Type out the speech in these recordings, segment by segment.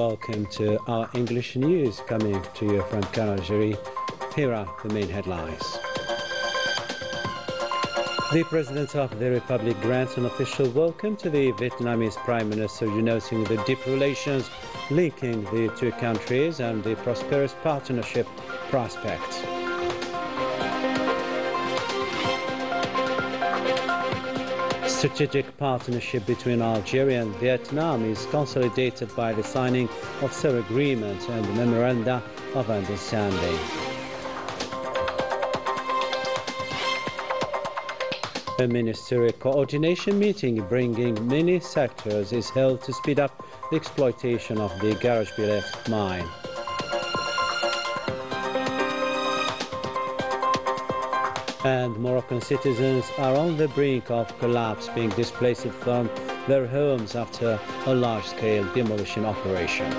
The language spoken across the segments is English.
Welcome to our English news coming to you from Conakry. Here are the main headlines. The President of the Republic grants an official welcome to the Vietnamese Prime Minister, denoting the deep relations linking the two countries and the prosperous partnership prospects. Strategic partnership between Algeria and Vietnam is consolidated by the signing of several agreements and memoranda of understanding. A ministerial coordination meeting bringing many sectors is held to speed up the exploitation of the Garage Billet mine. And Moroccan citizens are on the brink of collapse, being displaced from their homes after a large-scale demolition operation.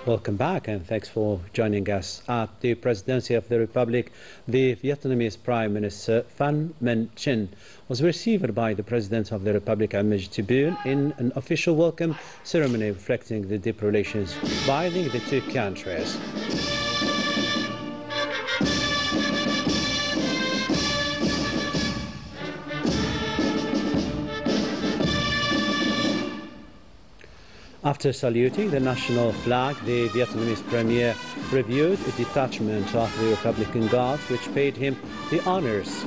Welcome back, and thanks for joining us. At the Presidency of the Republic, the Vietnamese Prime Minister Pham Minh Chinh was received by the President of the Republic, Ahmed Tebboune, in an official welcome ceremony reflecting the deep relations binding the two countries. After saluting the national flag, the Vietnamese Premier reviewed a detachment of the Republican Guards, which paid him the honors.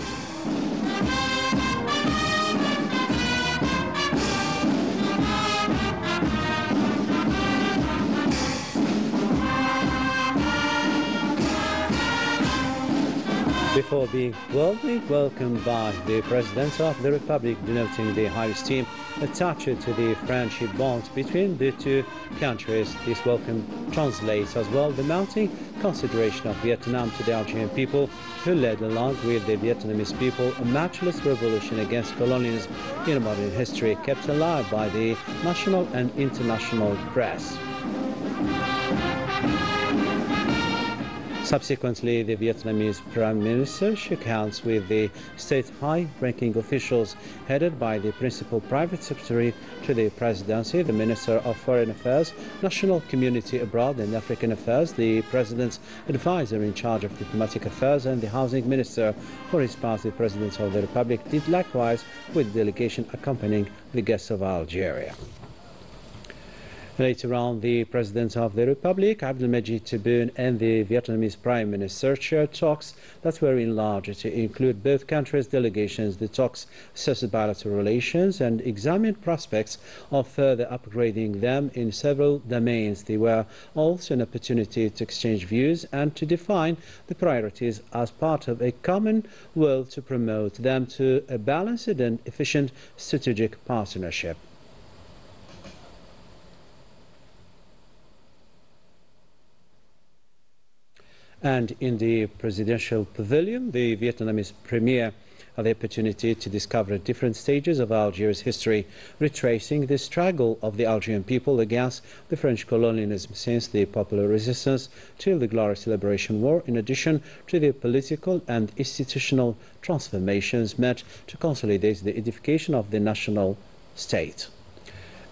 Before being warmly welcomed by the President of the Republic, denoting the high esteem attached to the friendship bonds between the two countries. This welcome translates as well the mounting consideration of Vietnam to the Algerian people, who led, along with the Vietnamese people, a matchless revolution against colonialism in modern history, kept alive by the national and international press. Subsequently, the Vietnamese Prime Minister shook hands with the state high-ranking officials headed by the principal private secretary to the presidency, the Minister of Foreign Affairs, National Community Abroad and African Affairs, the President's advisor in charge of diplomatic affairs, and the Housing Minister. For his part, the President of the Republic did likewise with the delegation accompanying the guests of Algeria. Later on, the President of the Republic, Abdelmadjid Tebboune, and the Vietnamese Prime Minister shared talks that were enlarged to include both countries' delegations. The talks assessed bilateral relations and examined prospects of further upgrading them in several domains. They were also an opportunity to exchange views and to define the priorities as part of a common will to promote them to a balanced and efficient strategic partnership. And in the presidential pavilion, the Vietnamese premier had the opportunity to discover different stages of Algeria's history, retracing the struggle of the Algerian people against the French colonialism since the popular resistance till the Glorious Liberation War, in addition to the political and institutional transformations meant to consolidate the edification of the national state.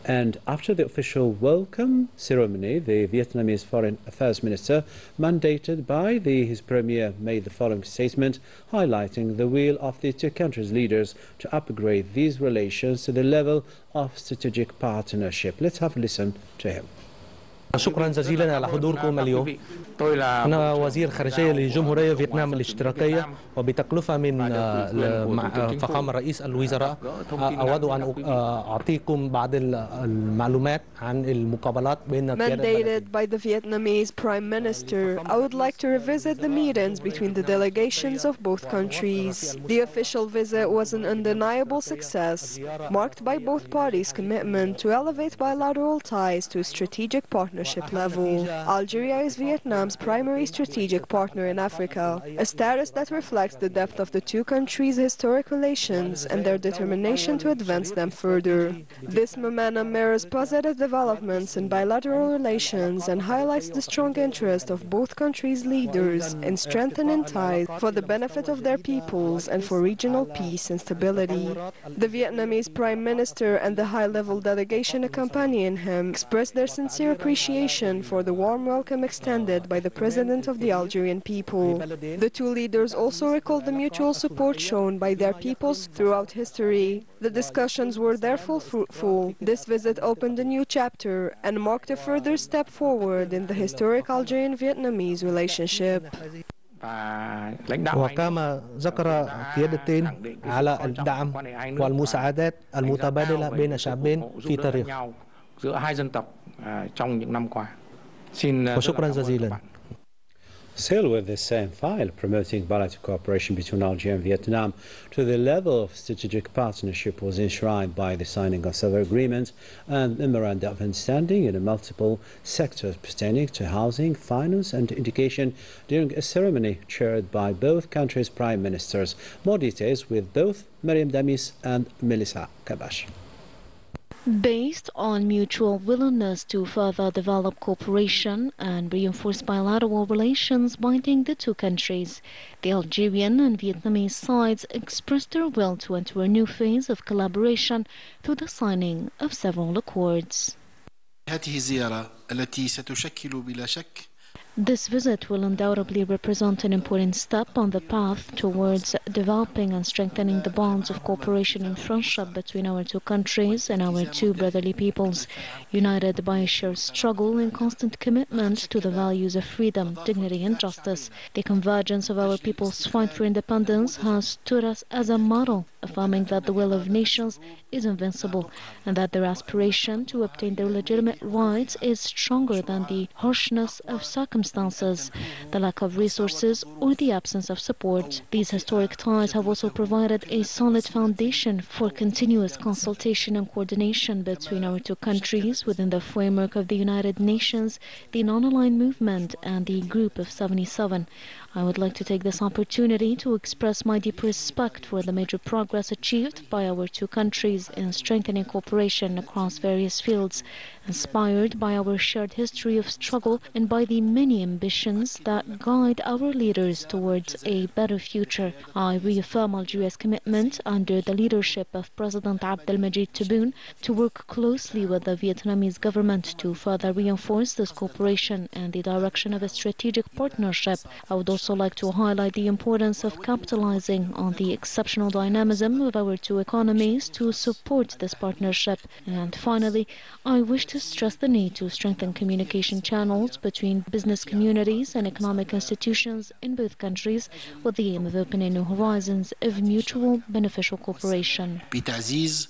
And after the official welcome ceremony, the Vietnamese Foreign Affairs Minister, mandated by his Premier, made the following statement, highlighting the will of the two countries' leaders to upgrade these relations to the level of strategic partnership. Let's have a listen to him. شكرا جزيلا على حضوركم اليوم. أنا وزير خارجية لجمهورية فيتنام الاشتراكية، وبتكلفة من فخامة رئيس الوزراء أود أن أعطيكم بعض المعلومات عن المقابلات بين Mandated by the Vietnamese Prime Minister, I would like to revisit the meetings between the delegations of both countries. The official visit was an undeniable success, marked by both parties' commitment to elevate bilateral ties to strategic partnership partnership level. Algeria is Vietnam's primary strategic partner in Africa, a status that reflects the depth of the two countries' historic relations and their determination to advance them further. This momentum mirrors positive developments in bilateral relations and highlights the strong interest of both countries' leaders in strengthening ties for the benefit of their peoples and for regional peace and stability. The Vietnamese Prime Minister and the high-level delegation accompanying him expressed their sincere appreciation for the warm welcome extended by the President of the Algerian people. The two leaders also recalled the mutual support shown by their peoples throughout history. The discussions were therefore fruitful. This visit opened a new chapter and marked a further step forward in the historic Algerian-Vietnamese relationship. وكما ذكر قيادتين على الدعم والمساعدات المتبادلة بين شعبين في تاريخ. وشكرا جزيلا. Still with the same file, promoting bilateral cooperation between Algeria and Vietnam to the level of strategic partnership was enshrined by the signing of several agreements and memoranda of understanding in multiple sectors pertaining to housing, finance and education during a ceremony chaired by both countries' prime ministers. More details with both Mariam Damis and Melissa Kabash. Based on mutual willingness to further develop cooperation and reinforce bilateral relations binding the two countries, the Algerian and Vietnamese sides expressed their will to enter a new phase of collaboration through the signing of several accords. This visit will undoubtedly represent an important step on the path towards developing and strengthening the bonds of cooperation and friendship between our two countries and our two brotherly peoples, united by a shared struggle and constant commitment to the values of freedom, dignity and justice. The convergence of our people's fight for independence has stood us as a model, affirming that the will of nations is invincible and that their aspiration to obtain their legitimate rights is stronger than the harshness of circumstances, the lack of resources or the absence of support. These historic ties have also provided a solid foundation for continuous consultation and coordination between our two countries within the framework of the United Nations, the Non-Aligned Movement and the Group of 77. I would like to take this opportunity to express my deep respect for the major progress achieved by our two countries in strengthening cooperation across various fields, inspired by our shared history of struggle and by the many ambitions that guide our leaders towards a better future. I reaffirm Algeria's commitment under the leadership of President Abdelmajid Tebboune to work closely with the Vietnamese government to further reinforce this cooperation and the direction of a strategic partnership. I would also like to highlight the importance of capitalizing on the exceptional dynamism of our two economies to support this partnership. And finally, I wish to stress the need to strengthen communication channels between business communities and economic institutions in both countries with the aim of opening new horizons of mutual beneficial cooperation. بتعزيز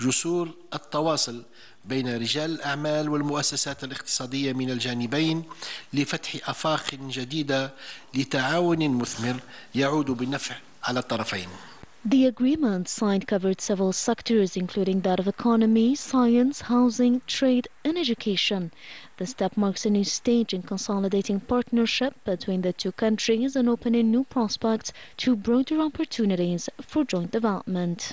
جسور التواصل بين رجال الأعمال والمؤسسات الاقتصادية من الجانبين لفتح آفاق جديدة لتعاون مثمر يعود بالنفع على الطرفين. The agreement signed covered several sectors, including that of economy, science, housing, trade, and education. The step marks a new stage in consolidating partnership between the two countries and opening new prospects to broader opportunities for joint development.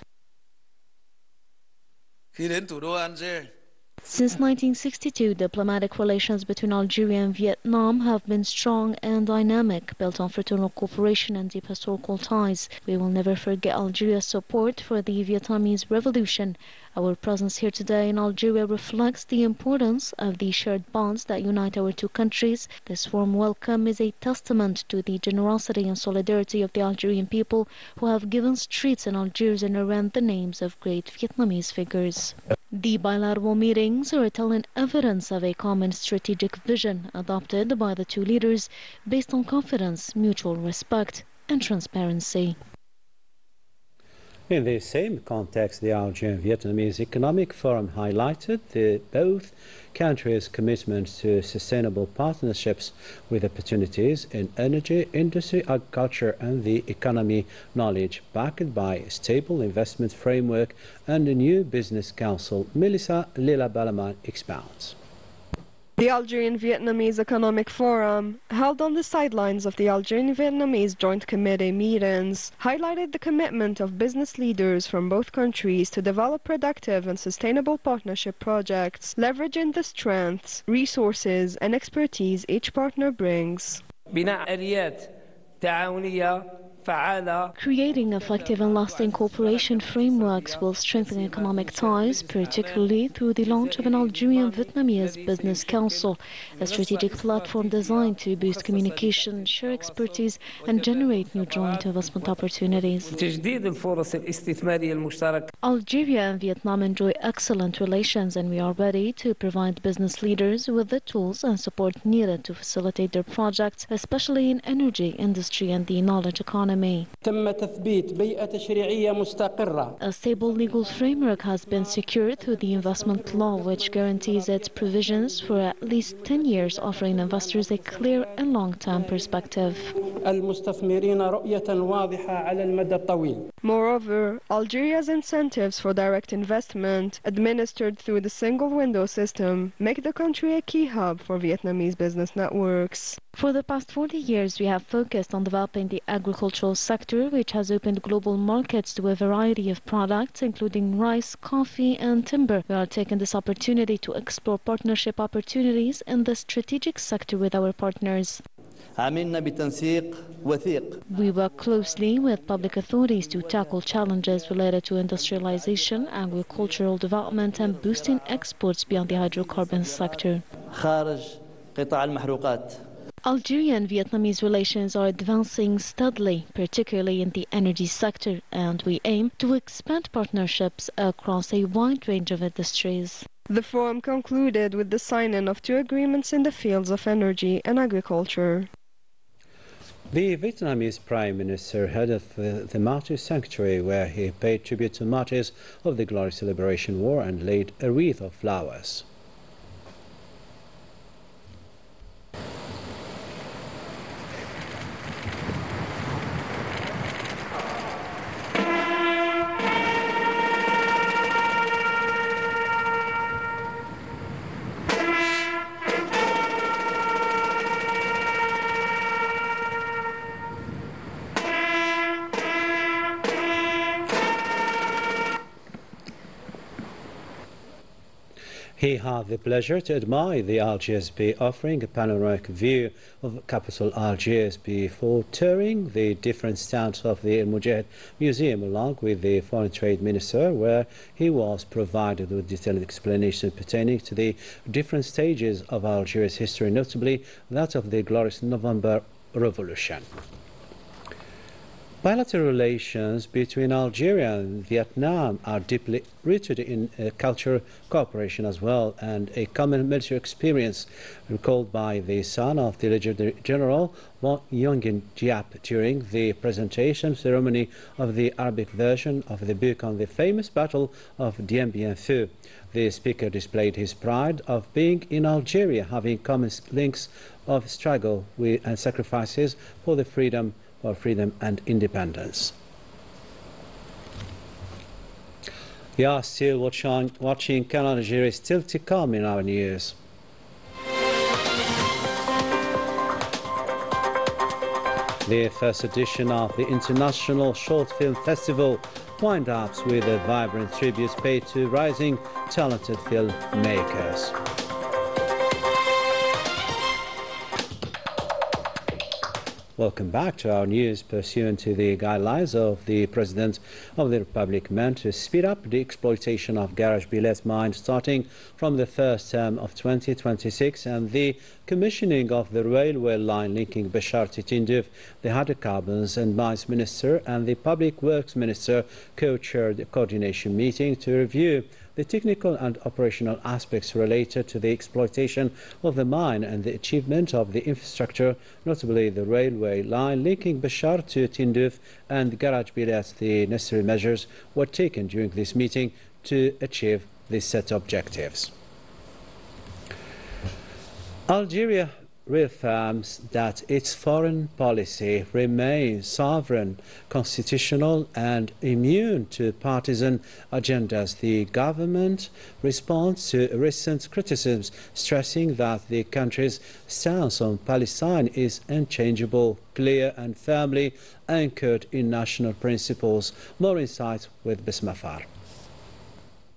Since 1962, diplomatic relations between Algeria and Vietnam have been strong and dynamic, built on fraternal cooperation and deep historical ties. We will never forget Algeria's support for the Vietnamese revolution. Our presence here today in Algeria reflects the importance of the shared bonds that unite our two countries. This warm welcome is a testament to the generosity and solidarity of the Algerian people who have given streets in Algiers and around the names of great Vietnamese figures. The bilateral meetings are a telling evidence of a common strategic vision adopted by the two leaders based on confidence, mutual respect and transparency. In the same context, the Algerian-Vietnamese Economic Forum highlighted both countries' commitment to sustainable partnerships with opportunities in energy, industry, agriculture and the economy, knowledge backed by a stable investment framework and a new business council. Melissa Lila Balaman expounds. The Algerian-Vietnamese Economic Forum, held on the sidelines of the Algerian-Vietnamese Joint Committee meetings, highlighted the commitment of business leaders from both countries to develop productive and sustainable partnership projects, leveraging the strengths, resources, and expertise each partner brings. Creating effective and lasting cooperation frameworks will strengthen economic ties, particularly through the launch of an Algerian-Vietnamese Business Council, a strategic platform designed to boost communication, share expertise, and generate new joint investment opportunities. Algeria and Vietnam enjoy excellent relations, and we are ready to provide business leaders with the tools and support needed to facilitate their projects, especially in energy, industry, and the knowledge economy. A stable legal framework has been secured through the investment law, which guarantees its provisions for at least 10 years, offering investors a clear and long-term perspective. Moreover, Algeria's incentives for direct investment, administered through the single window system, make the country a key hub for Vietnamese business networks. For the past 40 years, we have focused on developing the agricultural sector, which has opened global markets to a variety of products, including rice, coffee, and timber. We are taking this opportunity to explore partnership opportunities in the strategic sector with our partners. We work closely with public authorities to tackle challenges related to industrialization, agricultural development, and boosting exports beyond the hydrocarbon sector. Algerian and Vietnamese relations are advancing steadily, particularly in the energy sector, and we aim to expand partnerships across a wide range of industries. The forum concluded with the signing of 2 agreements in the fields of energy and agriculture. The Vietnamese Prime Minister headed the Martyrs Sanctuary, where he paid tribute to martyrs of the Glorious Liberation War and laid a wreath of flowers. He had the pleasure to admire the Algiers Bay, offering a panoramic view of capital Algiers before touring the different stands of the El Mujahid Museum along with the Foreign Trade Minister, where he was provided with detailed explanation pertaining to the different stages of Algeria's history, notably that of the glorious November Revolution. Bilateral relations between Algeria and Vietnam are deeply rooted in cultural cooperation as well, and a common military experience recalled by the son of the Legendary General Wang Yongin Giap during the presentation ceremony of the Arabic version of the book on the famous Battle of Dien Bien Phu. The speaker displayed his pride of being in Algeria, having common links of struggle and sacrifices for the freedom and independence. You are still watching Canal Algeria, still to come in our news. The first edition of the International Short Film Festival winds up with a vibrant tribute paid to rising talented filmmakers. Welcome back to our news. Pursuant to the guidelines of the President of the Republic meant to speed up the exploitation of Garage Billet mine starting from the first term of 2026 and the commissioning of the railway line linking Béchar to Tindouf, the Hydrocarbons and Mines Minister and the Public Works Minister co-chaired a coordination meeting to review the technical and operational aspects related to the exploitation of the mine and the achievement of the infrastructure, notably the railway line linking Béchar to Tindouf and Garage Billet. The necessary measures were taken during this meeting to achieve these set objectives. Algeria reaffirms that its foreign policy remains sovereign, constitutional and immune to partisan agendas. The government responds to recent criticisms, stressing that the country's stance on Palestine is unchangeable, clear and firmly anchored in national principles. More insight with Bisma Far.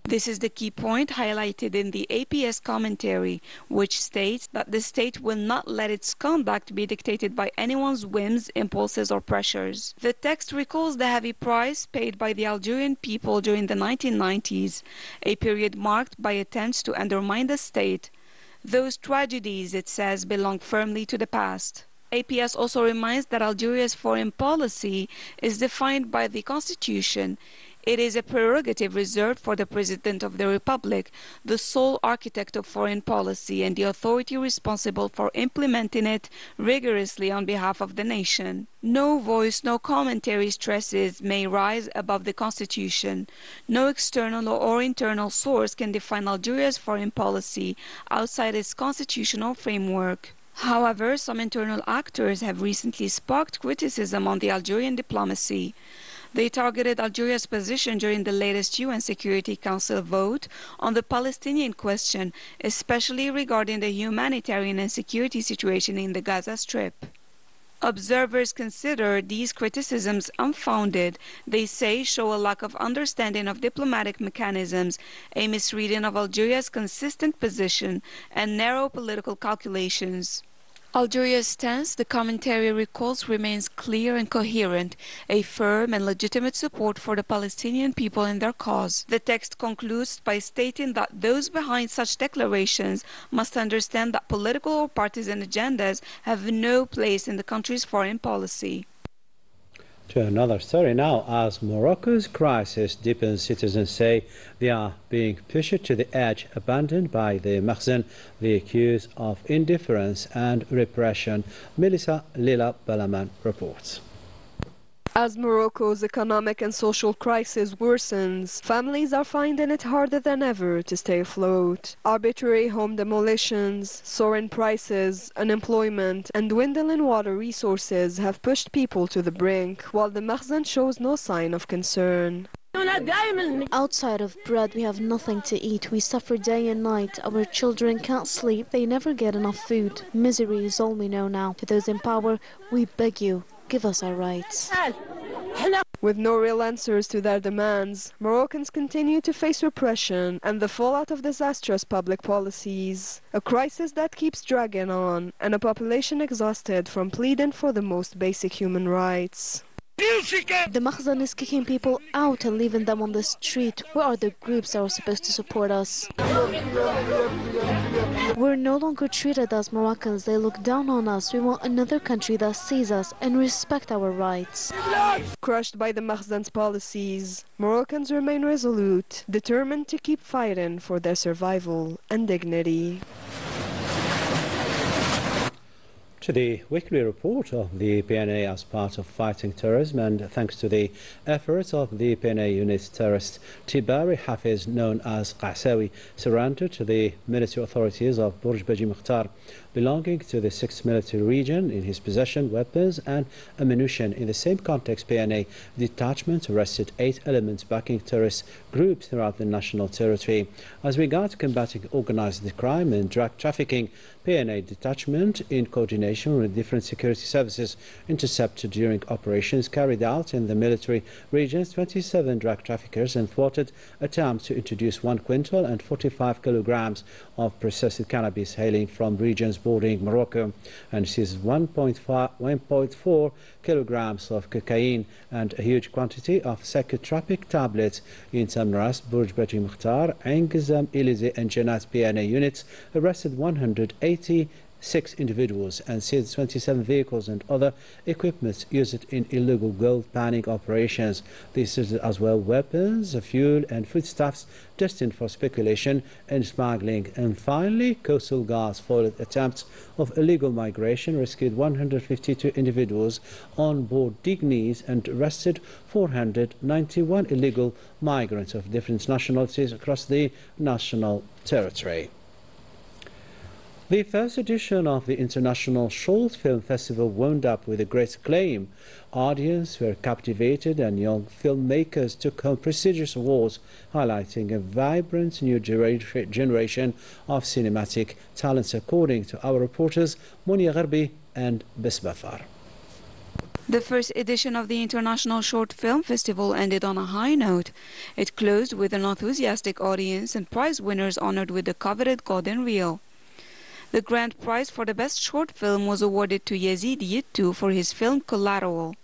This is the key point highlighted in the APS commentary, which states that the state will not let its conduct be dictated by anyone's whims, impulses, or pressures. The text recalls the heavy price paid by the Algerian people during the 1990s, a period marked by attempts to undermine the state. Those tragedies, it says, belong firmly to the past. APS also reminds that Algeria's foreign policy is defined by the Constitution. It is a prerogative reserved for the President of the Republic, the sole architect of foreign policy and the authority responsible for implementing it rigorously on behalf of the nation. No voice, no commentary stresses may rise above the Constitution. No external or internal source can define Algeria's foreign policy outside its constitutional framework. However, some internal actors have recently sparked criticism on the Algerian diplomacy. They targeted Algeria's position during the latest UN Security Council vote on the Palestinian question, especially regarding the humanitarian and security situation in the Gaza Strip. Observers consider these criticisms unfounded. They say show a lack of understanding of diplomatic mechanisms, a misreading of Algeria's consistent position, and narrow political calculations. Algeria's stance, the commentary recalls, remains clear and coherent, a firm and legitimate support for the Palestinian people and their cause. The text concludes by stating that those behind such declarations must understand that political or partisan agendas have no place in the country's foreign policy. To another story now, as Morocco's crisis deepens, citizens say they are being pushed to the edge, abandoned by the Makhzen, the accused of indifference and repression. Melissa Lila Balaman reports. As Morocco's economic and social crisis worsens, families are finding it harder than ever to stay afloat. Arbitrary home demolitions, soaring prices, unemployment, and dwindling water resources have pushed people to the brink, while the Makhzen shows no sign of concern. Outside of bread, we have nothing to eat. We suffer day and night. Our children can't sleep. They never get enough food. Misery is all we know now. To those in power, we beg you, give us our rights. With no real answers to their demands, Moroccans continue to face repression and the fallout of disastrous public policies. A crisis that keeps dragging on, and a population exhausted from pleading for the most basic human rights. The Makhzen is kicking people out and leaving them on the street. Where are the groups that are supposed to support us? We're no longer treated as Moroccans. They look down on us. We want another country that sees us and respect our rights. Crushed by the Makhzen's policies, Moroccans remain resolute, determined to keep fighting for their survival and dignity. To the weekly report of the PNA as part of fighting terrorism, and thanks to the efforts of the PNA unit's terrorist Tibari Hafiz, known as Qasawi, surrendered to the military authorities of Burj Baji Mukhtar, belonging to the 6th military region. In his possession, weapons and ammunition. In the same context, PNA detachment arrested 8 elements backing terrorist groups throughout the national territory. As regards combating organized crime and drug trafficking, PNA detachment, in coordination with different security services, intercepted during operations carried out in the military regions 27 drug traffickers and thwarted attempts to introduce 1 quintal and 45 kilograms of processed cannabis hailing from regions bordering Morocco, and seized 1.4 kilograms of cocaine and a huge quantity of psychotropic tablets in Samras, Burj Baji Mukhtar, Ain Gizam, Elysee and Janat. PNA units arrested 186 individuals and seized 27 vehicles and other equipment used in illegal gold panning operations. This is as well weapons, fuel and foodstuffs destined for speculation and smuggling. And finally, Coastal Guards foiled attempts of illegal migration, rescued 152 individuals on board Dignies and arrested 491 illegal migrants of different nationalities across the national territory. The first edition of the International Short Film Festival wound up with a great acclaim. Audiences were captivated and young filmmakers took home prestigious awards, highlighting a vibrant new generation of cinematic talents, according to our reporters Monia Gharbi and Besbafar. The first edition of the International Short Film Festival ended on a high note. It closed with an enthusiastic audience and prize winners honored with the coveted Golden Reel. The grand prize for the best short film was awarded to Yazid Yittu for his film Collateral.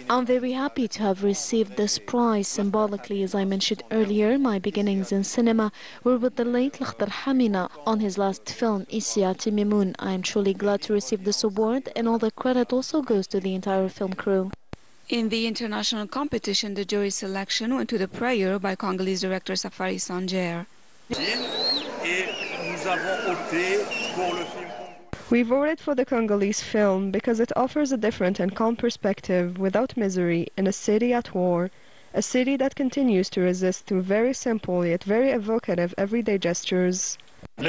I'm very happy to have received this prize. Symbolically, as I mentioned earlier, my beginnings in cinema were with the late Lakhdar Hamina on his last film, Isya Timimun. I am truly glad to receive this award, and all the credit also goes to the entire film crew. In the international competition, the jury selection went to The Prayer by Congolese director Safari Sanjer. We voted for the Congolese film because it offers a different and calm perspective without misery in a city at war, a city that continues to resist through very simple yet very evocative everyday gestures. I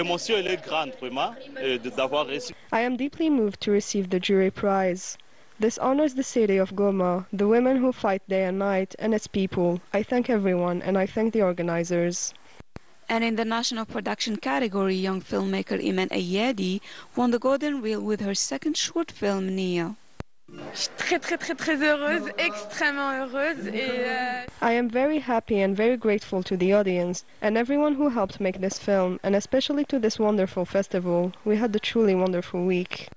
am deeply moved to receive the jury prize. This honors the city of Goma, the women who fight day and night, and its people. I thank everyone, and I thank the organizers. And in the national production category, young filmmaker Iman Ayadi won the Golden Reel with her second short film, Nia. I am very happy and very grateful to the audience and everyone who helped make this film, and especially to this wonderful festival. We had a truly wonderful week.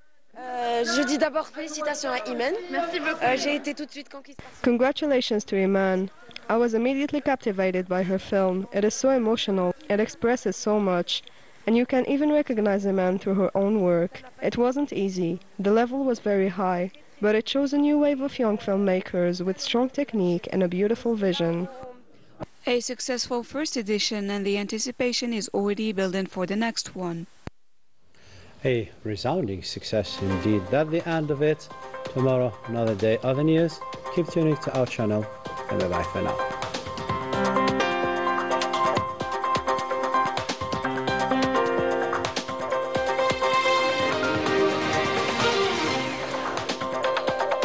Je dis d'abord félicitations à Iman. Merci beaucoup. J'ai été tout de suite conquise. Congratulations to Iman. I was immediately captivated by her film. It is so emotional, it expresses so much, and you can even recognize Iman through her own work. It wasn't easy, the level was very high, but it shows a new wave of young filmmakers with strong technique and a beautiful vision. A successful first edition, and the anticipation is already building for the next one. A resounding success indeed. That's the end of it. Tomorrow, another day, other news. Keep tuning to our channel, and bye-bye for now.